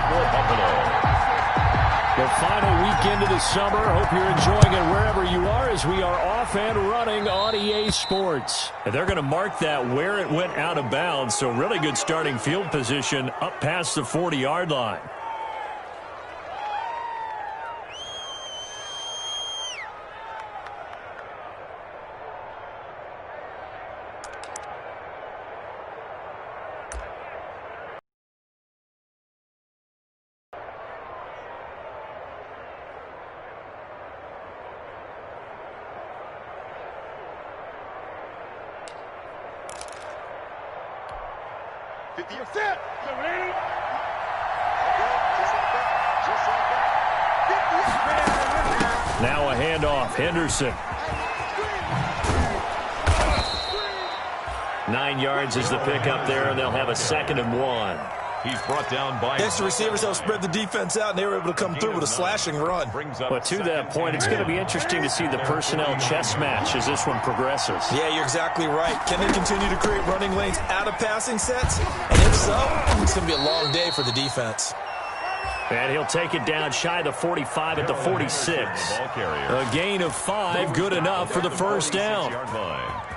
for Buffalo. The final weekend of the summer. Hope you're enjoying it wherever you are as we are off and running on EA Sports. And they're going to mark that where it went out of bounds. So really good starting field position up past the 40-yard line. Now a handoff. Henderson. 9 yards is the pickup there, and they'll have a 2nd and 1. He's brought down by... Next, the receivers help spread the defense out, and they were able to come through with a slashing run. But to that point, it's going to be interesting to see the personnel chess match as this one progresses. Yeah, you're exactly right. Can they continue to create running lanes out of passing sets? And if so, it's going to be a long day for the defense. And he'll take it down shy of the 45 at the 46. A gain of 5, good enough for the first down.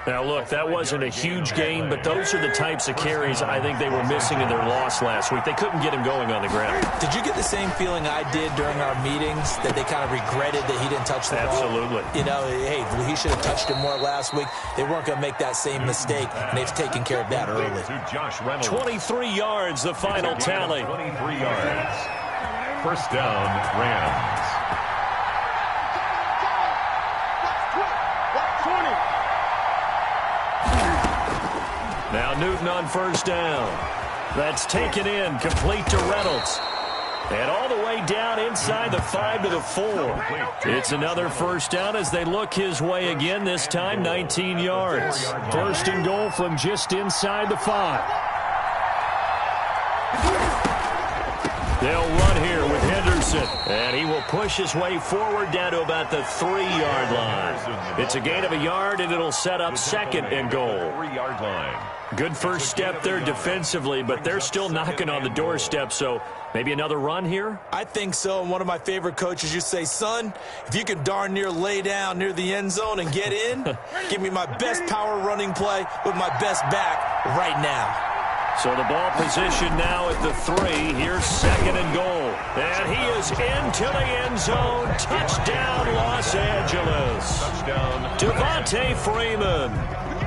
Now, look, that wasn't a huge gain, but those are the types of carries I think they were missing in their loss last week. They couldn't get him going on the ground. Did you get the same feeling I did during our meetings, that they kind of regretted that he didn't touch the ball? Absolutely. You know, hey, he should have touched it more last week. They weren't going to make that same mistake, and they've taken care of that early. 23 yards, the final tally. 23 yards. First down, Rams. Now Newton on first down. That's taken in, complete to Reynolds. And all the way down inside the 5 to the 4. It's another first down as they look his way again, this time 19 yards. First and goal from just inside the 5. They'll run here with Henderson, and he will push his way forward down to about the 3-yard line. It's a gain of a yard, and it'll set up 2nd and goal. 3-yard line. Good first step there defensively, but they're still knocking on the doorstep, so maybe another run here? I think so, and one of my favorite coaches used to say, son, if you can darn near lay down near the end zone and get in, give me my best power running play with my best back right now. So the ball position now at the 3. Here's 2nd and goal. And he is into the end zone. Touchdown, Los Angeles. Touchdown. Devontae Freeman.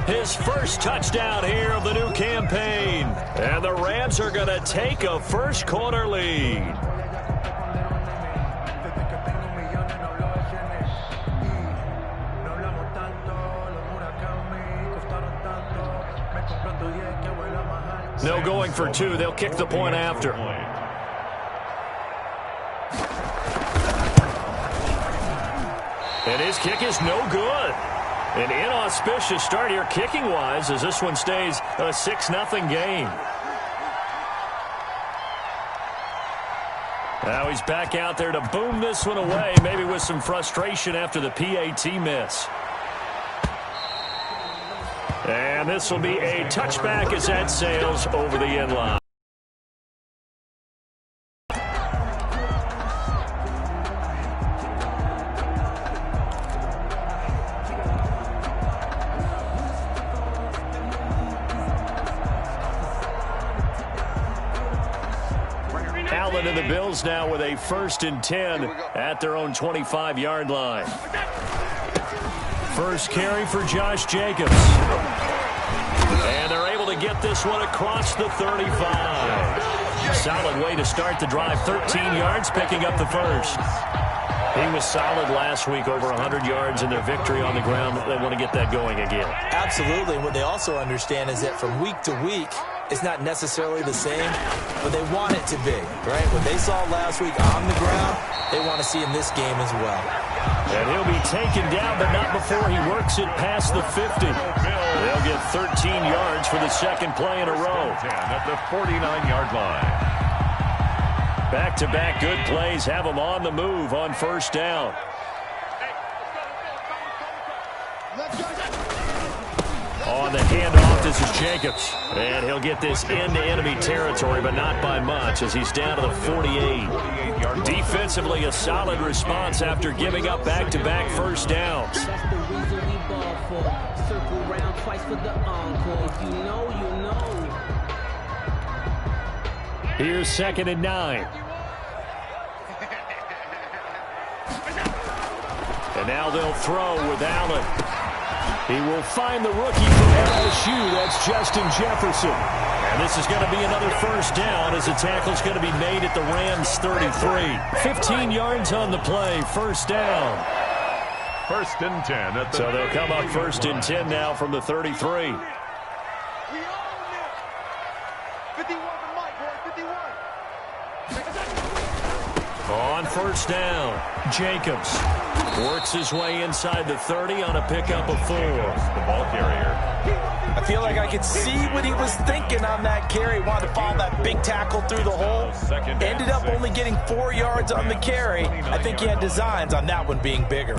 His first touchdown here of the new campaign. And the Rams are going to take a first quarter lead. No going for 2. They'll kick the point after. And his kick is no good. An inauspicious start here kicking-wise as this one stays a 6-0 game. Now he's back out there to boom this one away, maybe with some frustration after the PAT miss. And this will be a touchback as that sails over the end line. Allen and the Bills now with a 1st and 10 at their own 25-yard line. First carry for Josh Jacobs. And they're able to get this one across the 35. Solid way to start the drive. 13 yards, picking up the first. He was solid last week, over 100 yards in their victory on the ground. They want to get that going again. Absolutely. And what they also understand is that from week to week, it's not necessarily the same, but they want it to be, right? What they saw last week on the ground, they want to see in this game as well. And he'll be taken down, but not before he works it past the 50. They'll get 13 yards for the 2nd play in a row. At the 49-yard line. Back-to-back good plays have them on the move on first down. On the handoff This is Jacobs. And he'll get this into enemy territory, but not by much as he's down to the 48. Defensively, a solid response after giving up back-to-back first downs. That's the reason we ball for. Circle round twice for the encore. If you know, you know. Here's 2nd and 9. And now they'll throw with Allen. He will find the rookie from LSU. That's Justin Jefferson. And this is going to be another first down as the tackle's going to be made at the Rams' 33. 15 yards on the play. First down. 1st and 10. At the So they'll come up 1st and 10 now from the 33. On first down, Jacobs works his way inside the 30 on a pickup of 4. The ball carrier. I feel like I could see what he was thinking on that carry. Wanted to follow that big tackle through the hole. Ended up only getting 4 yards on the carry. I think he had designs on that one being bigger.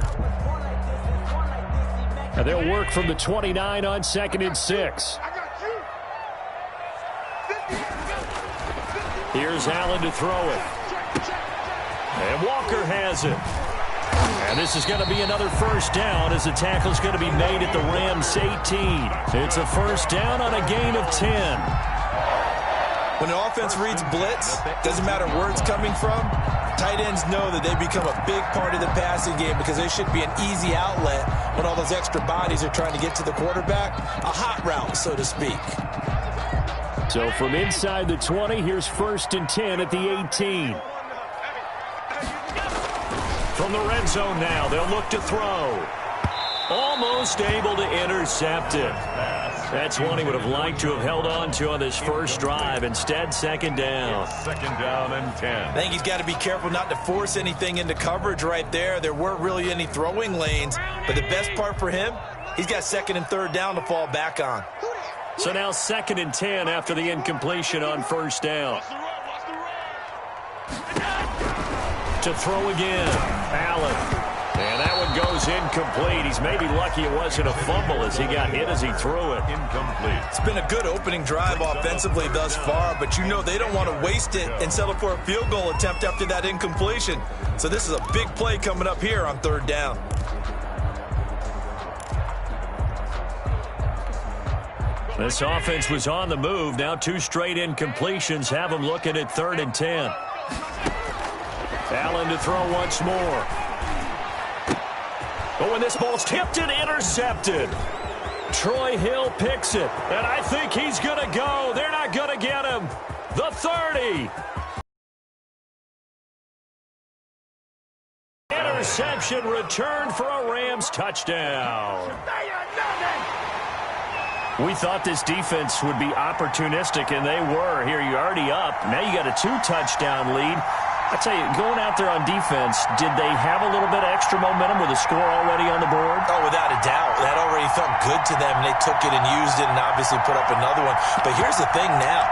Now they'll work from the 29 on 2nd and 6. Here's Allen to throw it. And Walker has it. And this is going to be another first down as the tackle's going to be made at the Rams' 18. It's a first down on a gain of 10. When the offense reads blitz, doesn't matter where it's coming from, tight ends know that they become a big part of the passing game because they should be an easy outlet when all those extra bodies are trying to get to the quarterback. A hot route, so to speak. So from inside the 20, here's 1st and 10 at the 18. From the red zone now, they'll look to throw. Almost able to intercept it. That's one he would have liked to have held on to on this first drive. Instead, 2nd down. 2nd down and 10. I think he's got to be careful not to force anything into coverage right there. There weren't really any throwing lanes. But the best part for him, he's got 2nd and 3rd down to fall back on. So now 2nd and 10 after the incompletion on first down. To throw again, Allen. And that one goes incomplete. He's maybe lucky it wasn't a fumble as he got hit as he threw it. Incomplete. It's been a good opening drive offensively thus far, but you know they don't want to waste it and settle for a field goal attempt after that incompletion. So this is a big play coming up here on 3rd down. This offense was on the move. Now 2 straight incompletions have them looking at 3rd and 10. Allen to throw once more. Oh, and this ball's tipped and intercepted. Troy Hill picks it, and I think he's going to go. They're not going to get him. The 30. Interception returned for a Rams touchdown. We thought this defense would be opportunistic, and they were. Here, you're already up. Now you got a 2-touchdown lead. I tell you, going out there on defense, did they have a little bit of extra momentum with a score already on the board? Oh, without a doubt. That already felt good to them, and they took it and used it and obviously put up another one. But here's the thing now.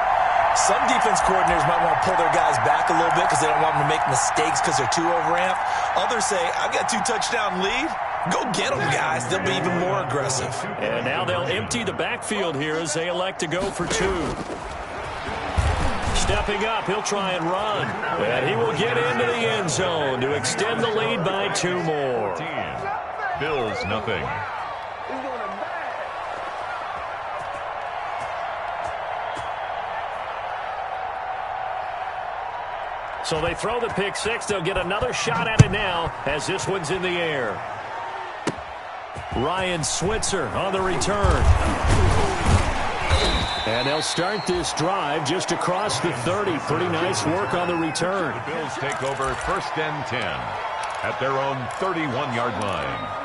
Some defense coordinators might want to pull their guys back a little bit because they don't want them to make mistakes because they're too overamped. Others say, I've got a 2-touchdown lead. Go get them, guys. They'll be even more aggressive. And now they'll empty the backfield here as they elect to go for 2. Stepping up, he'll try and run. And he will get into the end zone to extend the lead by 2 more. Bills nothing. So they throw the pick 6. They'll get another shot at it now as this one's in the air. Ryan Switzer on the return. And they'll start this drive just across the 30. Pretty nice work on the return. The Bills take over 1st and 10 at their own 31-yard line.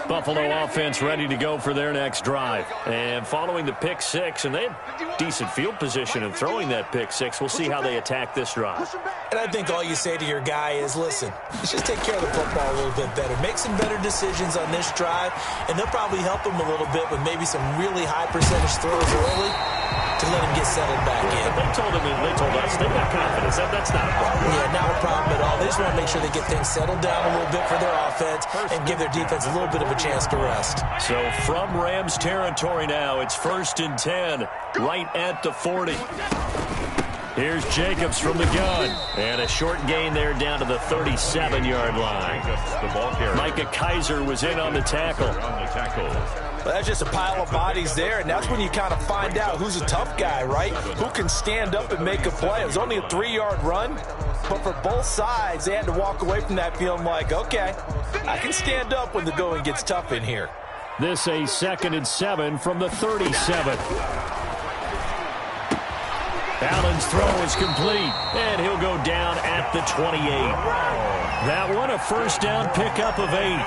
Buffalo offense ready to go for their next drive. And following the pick 6, and they had decent field position in throwing that pick 6. We'll see how they attack this drive. And I think all you say to your guy is, listen, let's just take care of the football a little bit better. Make some better decisions on this drive, and they'll probably help him a little bit with maybe some really high percentage throws early to let him get get settled back in. They told us they got confidence. That's not a problem. Yeah, not a problem at all. They just want to make sure they get things settled down a little bit for their offense and give their defense a little bit of a chance to rest. So from Rams territory now, it's 1st and 10, right at the 40. Here's Jacobs from the gun. And a short gain there down to the 37-yard line. Micah Kaiser was in on the tackle. Well, that's just a pile of bodies there, and that's when you kind of find out who's a tough guy, right? Who can stand up and make a play. It was only a 3-yard run, but for both sides, they had to walk away from that feeling like, okay, I can stand up when the going gets tough in here. This a 2nd and 7 from the 37. Allen's throw is complete, and he'll go down at the 28. That one a first down pickup of 8.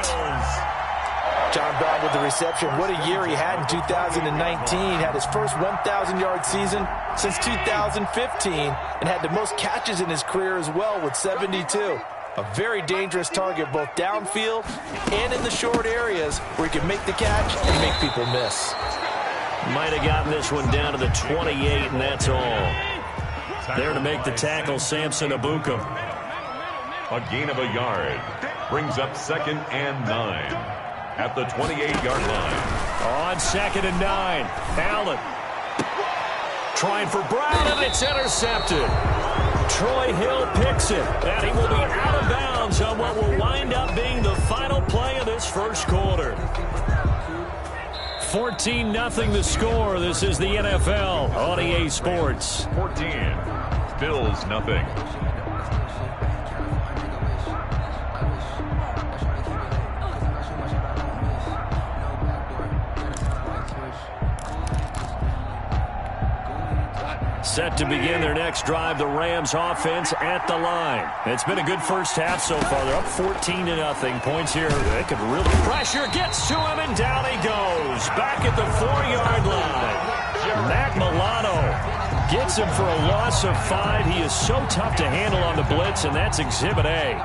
John Brown with the reception. What a year he had in 2019. Had his first 1,000-yard season since 2015 and had the most catches in his career as well with 72. A very dangerous target both downfield and in the short areas where he can make the catch and make people miss. Might have gotten this one down to the 28, and that's all. There to make the tackle, Samson Abukum. A gain of a yard brings up 2nd and 9 at the 28-yard line. On 2nd and 9, Allen trying for Brown, and it's intercepted. Troy Hill picks it, and he will be out of bounds on what will wind up being the final play of this first quarter. 14-0 the score. This is the NFL on EA Sports. 14, Bills nothing. Set to begin their next drive, the Rams offense at the line. It's been a good first half so far. They're up 14-0. Points here. They could really pressure. Gets to him, and down he goes. Back at the 4-yard line. Matt Milano gets him for a loss of 5. He is so tough to handle on the blitz, and that's Exhibit A.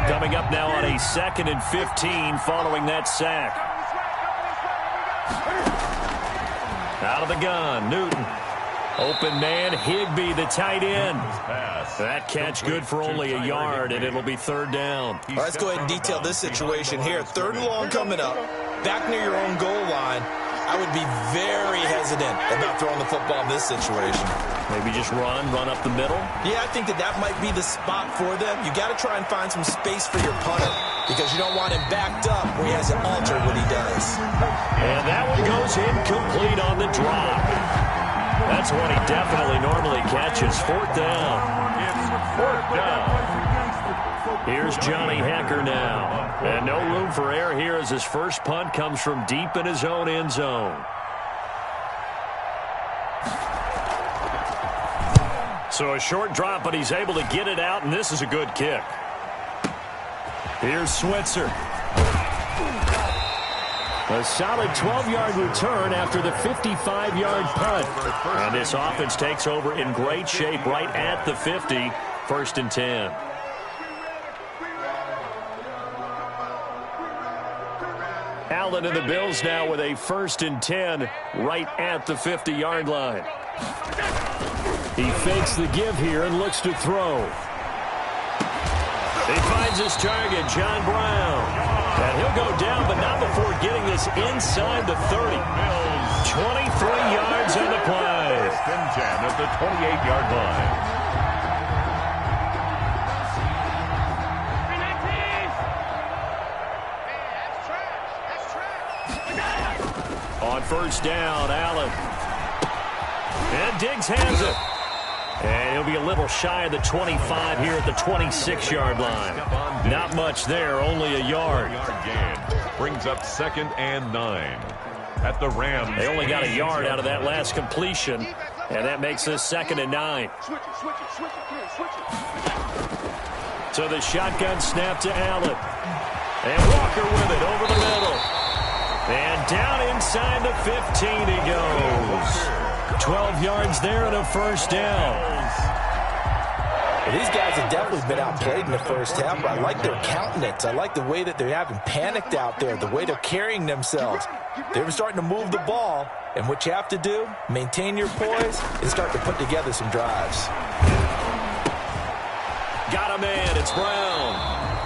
Coming up now on a 2nd and 15 following that sack. Out of the gun, Newton. Open man, Higbee, the tight end. That catch good for only a yard, and it'll be 3rd down. All right, let's go ahead and detail this situation here. 3rd and long coming up, back near your own goal line. I would be very hesitant about throwing the football in this situation. Maybe just run up the middle? Yeah, I think that might be the spot for them. You got to try and find some space for your punter because you don't want him backed up where he has to alter what he does. And that one goes incomplete on the drop. That's one he definitely normally catches. 4th down. It's 4th down. Here's Johnny Hecker now. And no room for error here as his first punt comes from deep in his own end zone. So a short drop, but he's able to get it out, and this is a good kick. Here's Switzer. A solid 12-yard return after the 55-yard punt. And this offense takes over in great shape right at the 50, 1st and 10. Allen and the Bills now with a 1st and 10 right at the 50-yard line. He fakes the give here and looks to throw. He finds his target, John Brown. And he'll go down, but not before getting this inside the 30. 23 yards on the play. 1st and 10 at the 28-yard line. On 1st down, Allen. And Diggs has it. And he'll be a little shy of the 25 here at the 26-yard line. Not much there, only a yard. Brings up 2nd and 9 at the Rams. They only got a yard out of that last completion, and that makes this 2nd and 9. So the shotgun snap to Allen. And Walker with it over the middle. And down inside the 15 he goes. 12 yards there and a 1st down. Well, these guys have definitely been outplayed in the first half, but I like their countenance. I like the way that they haven't panicked out there, the way they're carrying themselves. They're starting to move the ball, and what you have to do, maintain your poise, and start to put together some drives. Got a man, it's Brown.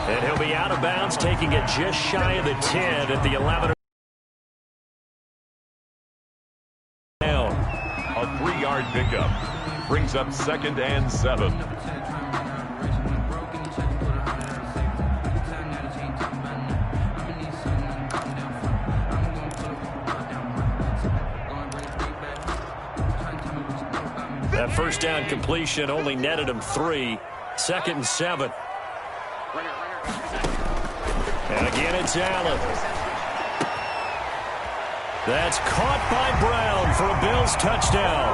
And he'll be out of bounds, taking it just shy of the 10 at the 11. A 3-yard pickup brings up 2nd and 7. That first down completion only netted him 3. 2nd and 7. And again, it's Allen. That's caught by Brown for a Bills touchdown.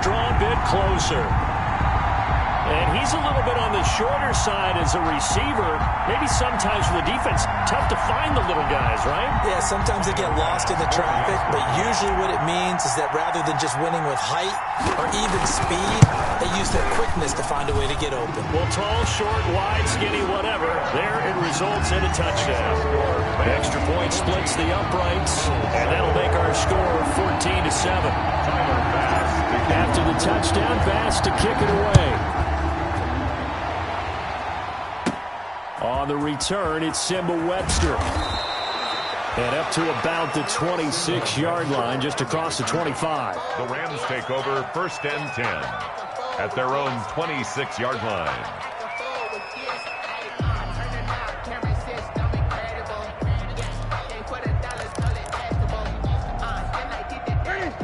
Draw a bit closer. And he's a little bit on the shorter side as a receiver. Maybe sometimes for the defense, tough to find the little guys, right? Yeah, sometimes they get lost in the traffic, but usually what it means is that rather than just winning with height or even speed, they use their quickness to find a way to get open. Well, tall, short, wide, skinny, whatever. There it results in a touchdown. Extra point splits the uprights, and that'll make our score 14-7. After the touchdown, Bass to kick it away. On the return, it's Simba Webster. And up to about the 26-yard line, just across the 25. The Rams take over 1st and 10 at their own 26-yard line.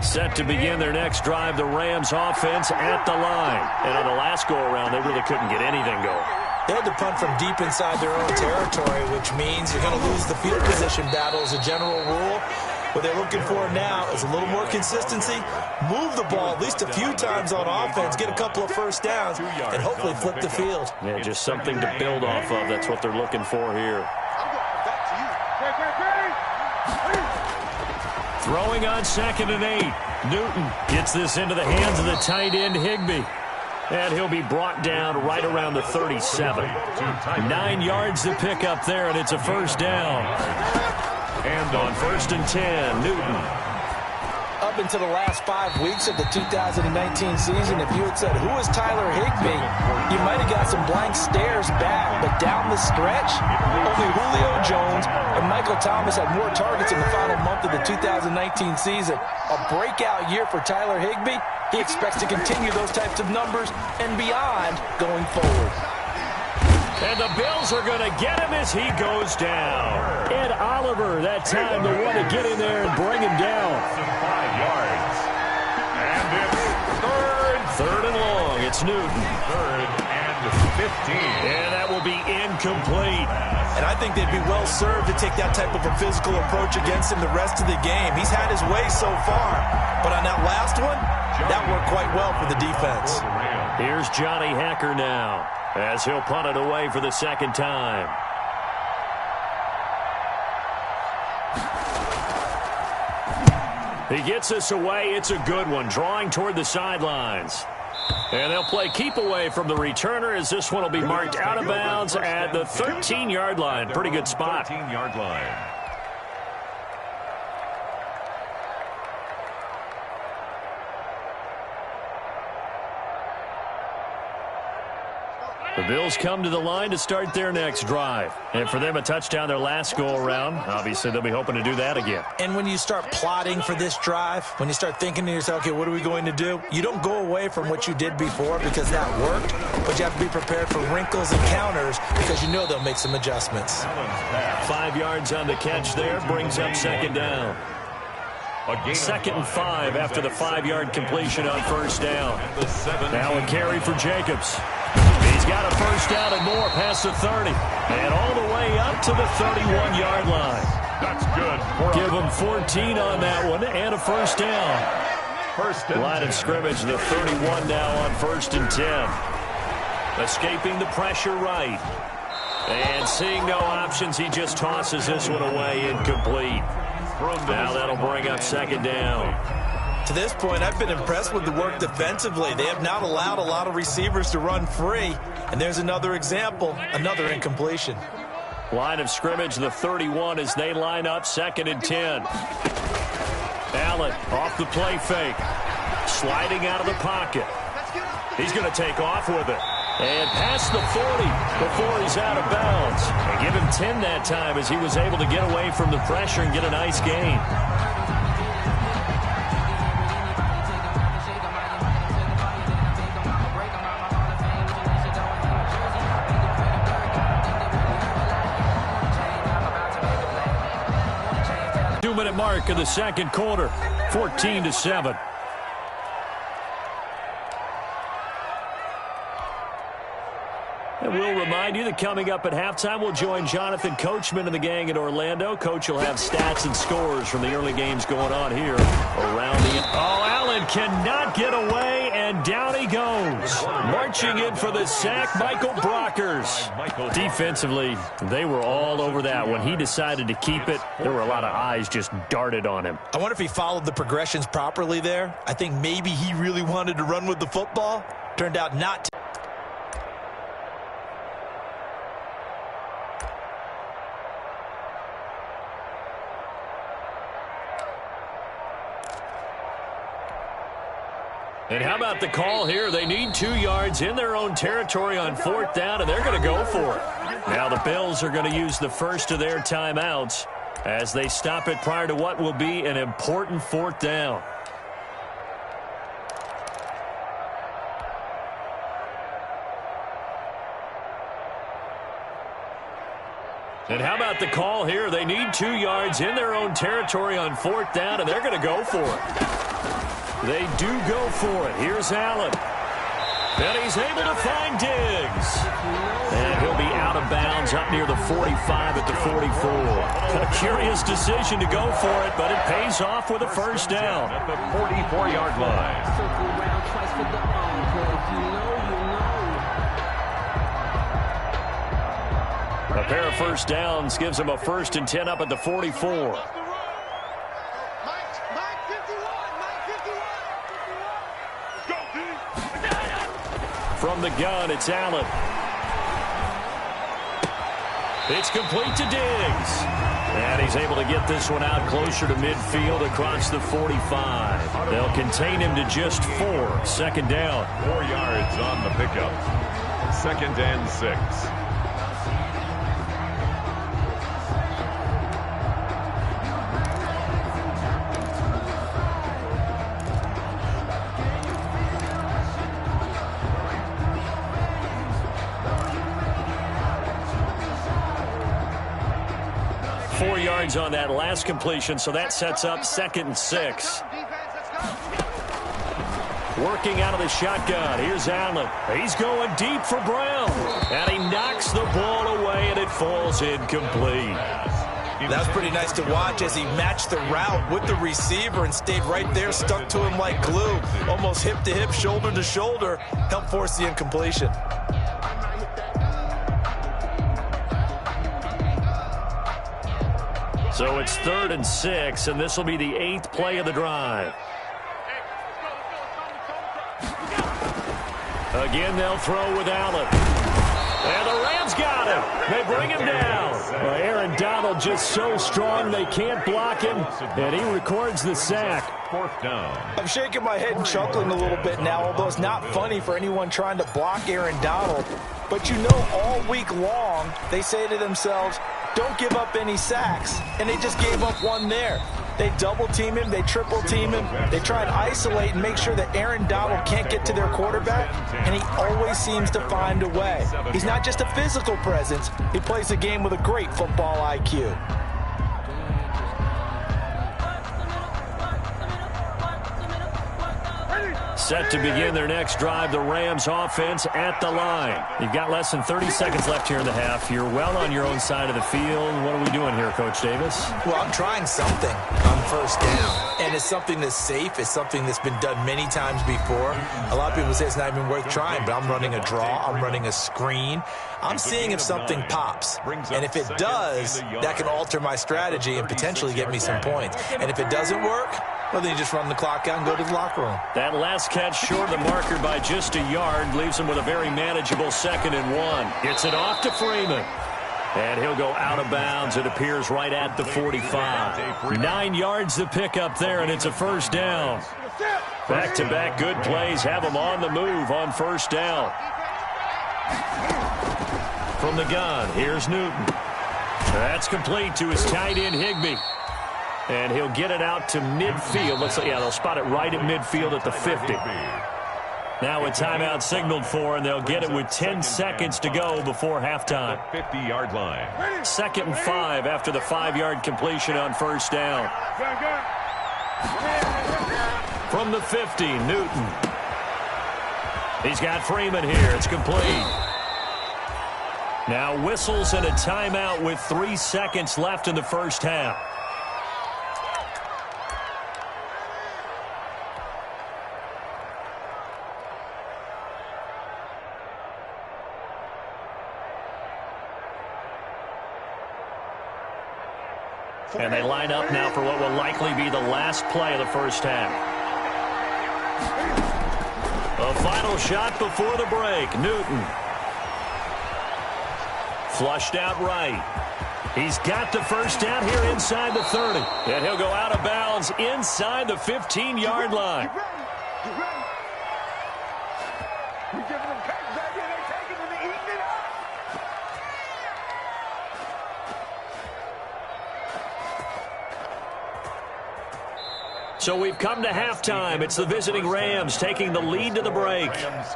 Set to begin their next drive, the Rams offense at the line. And on the last go-around, they really couldn't get anything going. They had to punt from deep inside their own territory, which means you're going to lose the field position battle as a general rule. What they're looking for now is a little more consistency, move the ball at least a few times on offense, get a couple of first downs, and hopefully flip the field. Yeah, just something to build off of. That's what they're looking for here. Throwing on 2nd and 8. Newton gets this into the hands of the tight end, Higbee. And he'll be brought down right around the 37. 9 yards to pick up there, and it's a first down. And on 1st and 10, Newton. Up until the last 5 weeks of the 2019 season, if you had said, who is Tyler Higbee, you might have got some blank stares back. But down the stretch, only Julio Jones and Michael Thomas had more targets in the final month of the 2019 season. A breakout year for Tyler Higbee. He expects to continue those types of numbers and beyond going forward. And the Bills are going to get him as he goes down. Ed Oliver, that time, the one to get in there and bring him down. 5 yards. And it's 3rd and long. It's Newton. 3rd and 15. And that will be incomplete. And I think they'd be well served to take that type of a physical approach against him the rest of the game. He's had his way so far. But on that last one, that worked quite well for the defense. Here's Johnny Hacker now, as he'll punt it away for the 2nd time. He gets us away. It's a good one, drawing toward the sidelines. And they'll play keep away from the returner as this one will be marked out of bounds at the 13-yard line. Pretty good spot. 13-yard line. The Bills come to the line to start their next drive. And for them, a touchdown their last go-around. Obviously, they'll be hoping to do that again. And when you start plotting for this drive, when you start thinking to yourself, okay, what are we going to do? You don't go away from what you did before because that worked, but you have to be prepared for wrinkles and counters because you know they'll make some adjustments. 5 yards on the catch there, brings up 2nd down. 2nd and 5 after the 5-yard completion on 1st down. Now a carry for Jacobs. He's got a first down and more past the 30. And all the way up to the 31-yard line. That's good. Give him 14 on that one and a first down. Line of scrimmage, the 31 now on 1st and 10. Escaping the pressure right. And seeing no options, he just tosses this one away incomplete. Now that'll bring up second down. To this point, I've been impressed with the work defensively. They have not allowed a lot of receivers to run free. And there's another example, another incompletion. Line of scrimmage, the 31, as they line up, 2nd and 10. Allen off the play fake. Sliding out of the pocket. He's going to take off with it. And past the 40 before he's out of bounds. And give him 10 that time as he was able to get away from the pressure and get a nice gain. Two-minute mark of the second quarter, 14-7. And we'll remind you that coming up at halftime, we'll join Jonathan Coachman and the gang in Orlando. Coach will have stats and scores from the early games going on here around the... Oh, Allen cannot get away, and down he goes. Marching in for the sack, Michael Brockers. Defensively, they were all over that. When he decided to keep it, there were a lot of eyes just darted on him. I wonder if he followed the progressions properly there. I think maybe he really wanted to run with the football. Turned out not to. And how about the call here? They need 2 yards in their own territory on 4th down, and they're going to go for it. Now the Bills are going to use the first of their timeouts as they stop it prior to what will be an important 4th down. And how about the call here? They need 2 yards in their own territory on 4th down, and they're going to go for it. They do go for it. Here's Allen. And he's able to find Diggs. And he'll be out of bounds up near the 45 at the 44. A curious decision to go for it, but it pays off with a first down. At the 44-yard line. Circle around twice for the encore. If you know, you know. A pair of first downs gives them a 1st and 10 up at the 44. From the gun, it's Allen. It's complete to Diggs. And he's able to get this one out closer to midfield across the 45. They'll contain him to just 4. 2nd down. 4 yards on the pickup. 2nd and 6. 4 yards on that last completion, so that sets up 2nd and 6. Working out of the shotgun. Here's Allen. He's going deep for Brown. And he knocks the ball away, and it falls incomplete. That was pretty nice to watch as he matched the route with the receiver and stayed right there, stuck to him like glue. Almost hip to hip, shoulder to shoulder. Helped force the incompletion. So it's 3rd and 6, and this will be the 8th play of the drive. Again, they'll throw with Allen. And the Rams got him. They bring him down. Well, Aaron Donald just so strong they can't block him, and he records the sack. 4th down. I'm shaking my head and chuckling a little bit now, although it's not funny for anyone trying to block Aaron Donald. But you know, all week long, they say to themselves, don't give up any sacks. And they just gave up one there. They double-team him. They triple-team him. They try to isolate and make sure that Aaron Donald can't get to their quarterback, and he always seems to find a way. He's not just a physical presence. He plays the game with a great football IQ. Set to begin their next drive, the Rams offense at the line. You've got less than 30 seconds left here in the half. You're well on your own side of the field. What are we doing here, Coach Davis? Well, I'm trying something on first down, and it's something that's safe. It's something that's been done many times before. A lot of people say it's not even worth trying, but I'm running a draw. I'm running a screen. I'm seeing if something pops, and if it does, that can alter my strategy and potentially get me some points. And if it doesn't work, well, then you just run the clock out and go to the locker room. That last catch short of the marker by just a yard leaves him with a very manageable 2nd and 1. Gets it off to Freeman. And he'll go out of bounds. It appears right at the 45. 9 yards to pick up there, and it's a first down. Back-to-back good plays have him on the move on first down. From the gun, here's Newton. That's complete to his tight end, Higbee. And he'll get it out to midfield. Looks like, yeah, they'll spot it right at midfield at the 50. Now a timeout signaled for, and they'll get it with 10 seconds to go before halftime. 50-yard line. 2nd and 5 after the 5-yard completion on first down. From the 50, Newton. He's got Freeman here. It's complete. Now whistles and a timeout with 3 seconds left in the first half. And they line up now for what will likely be the last play of the first half. A final shot before the break. Newton. Flushed out right. He's got the first down here inside the 30. And he'll go out of bounds inside the 15-yard line. So we've come to halftime. It's the visiting Rams taking the lead to the break.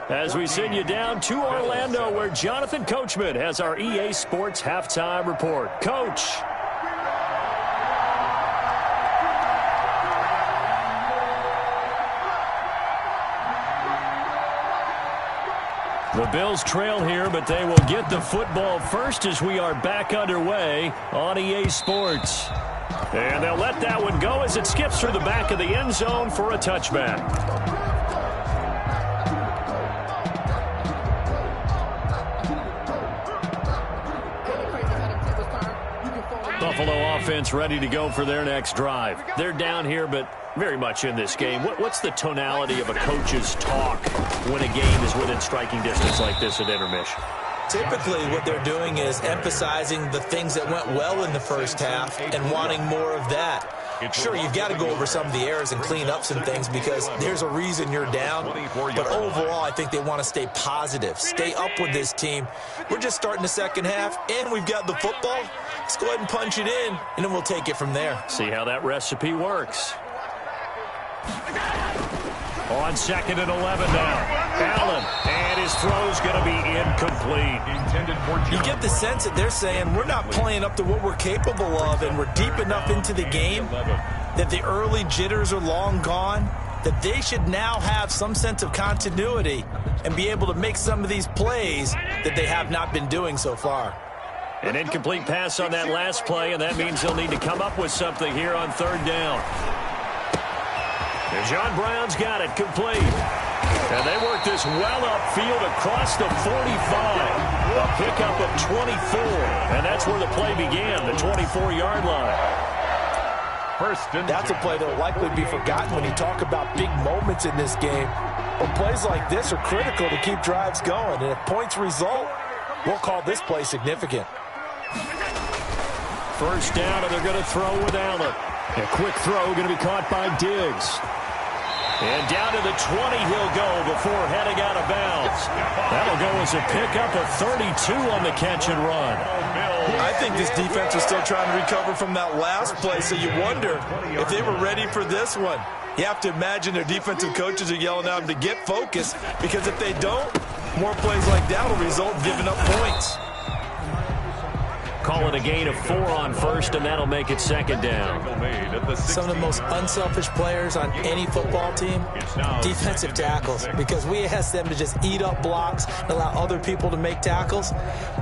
As we send you down to Orlando, where Jonathan Coachman has our EA Sports halftime report. Coach. The Bills trail here, but they will get the football first as we are back underway on EA Sports. And they'll let that one go as it skips through the back of the end zone for a touchback. Buffalo offense ready to go for their next drive. They're down here, but very much in this game. What's the tonality of a coach's talk when a game is within striking distance like this at intermission? Typically, what they're doing is emphasizing the things that went well in the first half and wanting more of that. Sure, you've got to go over some of the errors and clean up some things because there's a reason you're down. But overall, I think they want to stay positive, stay up with this team. We're just starting the second half, and we've got the football. Let's go ahead and punch it in, and then we'll take it from there. See how that recipe works. On 2nd and 11 now. Allen, and his throw's going to be incomplete. You get the sense that they're saying we're not playing up to what we're capable of, and we're deep enough into the game that the early jitters are long gone, that they should now have some sense of continuity and be able to make some of these plays that they have not been doing so far. An incomplete pass on that last play, and that means they'll need to come up with something here on 3rd down. And John Brown's got it complete. And they work this well upfield across the 45. A pickup of 24. And that's where the play began, the 24-yard line. That's a play that will likely be forgotten when you talk about big moments in this game. But plays like this are critical to keep drives going. And if points result, we'll call this play significant. First down, and they're going to throw with Allen. A quick throw going to be caught by Diggs. And down to the 20 he'll go before heading out of bounds. That'll go as a pickup of 32 on the catch and run. I think this defense was still trying to recover from that last play, so you wonder if they were ready for this one. You have to imagine their defensive coaches are yelling at them to get focused, because if they don't, more plays like that will result in giving up points. call it a gain of 4 on first, and that'll make it second down. Some of the most unselfish players on any football team, defensive tackles, because we ask them to just eat up blocks and allow other people to make tackles.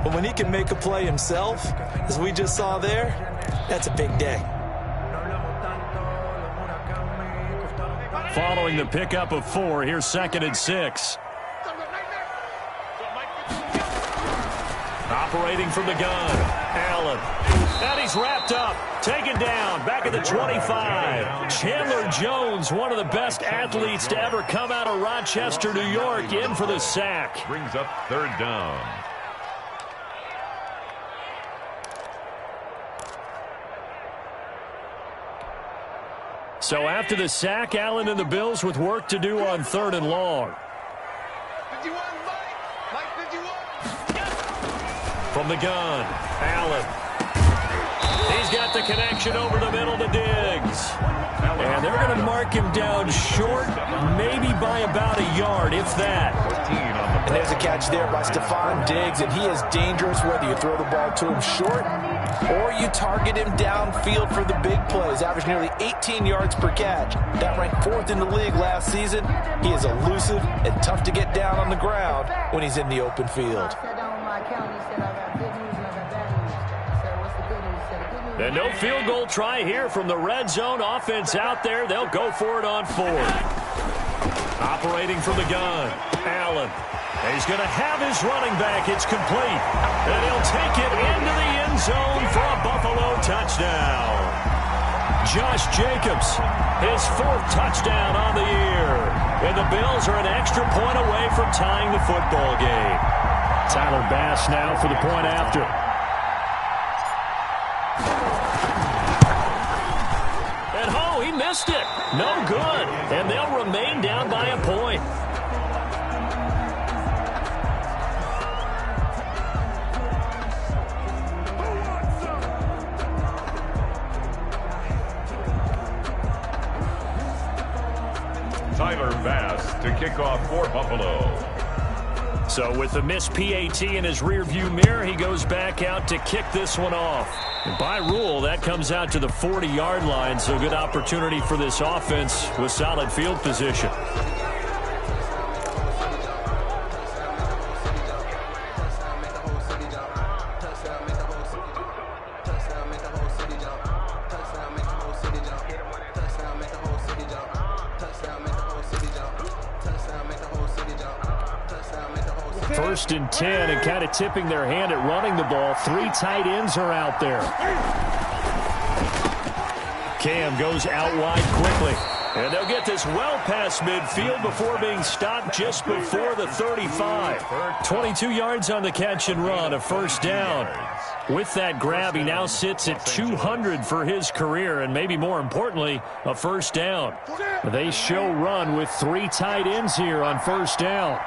But when he can make a play himself, as we just saw there, that's a big day. Following the pickup of 4, here's 2nd and 6. Operating from the gun, Allen. And he's wrapped up, taken down, back at the 25. Chandler Jones, one of the best athletes to ever come out of Rochester, New York, in for the sack. Brings up 3rd down. So after the sack, Allen and the Bills with work to do on 3rd and long. From the gun, Allen. He's got the connection over the middle to Diggs. And they're going to mark him down short, maybe by about a yard, if that. And there's a catch there by Stephon Diggs, and he is dangerous whether you throw the ball to him short or you target him downfield for the big plays. Averaged nearly 18 yards per catch. That ranked 4th in the league last season. He is elusive and tough to get down on the ground when he's in the open field. And no field goal try here from the red zone. Offense out there. They'll go for it on 4th. Operating from the gun, Allen. He's going to have his running back. It's complete. And he'll take it into the end zone for a Buffalo touchdown. Josh Jacobs, his 4th touchdown on the year. And the Bills are an extra point away from tying the football game. Tyler Bass now for the point after. He missed it. No good. And they'll remain down by a point. Tyler Bass to kick off for Buffalo. So with the missed PAT in his rearview mirror, he goes back out to kick this one off. And by rule, that comes out to the 40-yard line, so good opportunity for this offense with solid field position. First and 10, and kind of tipping their hand at running the ball. 3 tight ends are out there. Cam goes out wide quickly. And they'll get this well past midfield before being stopped just before the 35. 22 yards on the catch and run, a 1st down. With that grab, he now sits at 200 for his career, and maybe more importantly, a 1st down. They show run with 3 tight ends here on 1st down.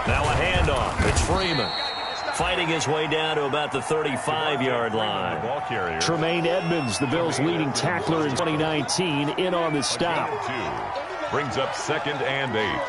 Now a handoff. It's Freeman. Fighting his way down to about the 35-yard line. Tremaine Edmonds, the Bills' leading tackler in 2019, in on the stop. Brings up 2nd and 8.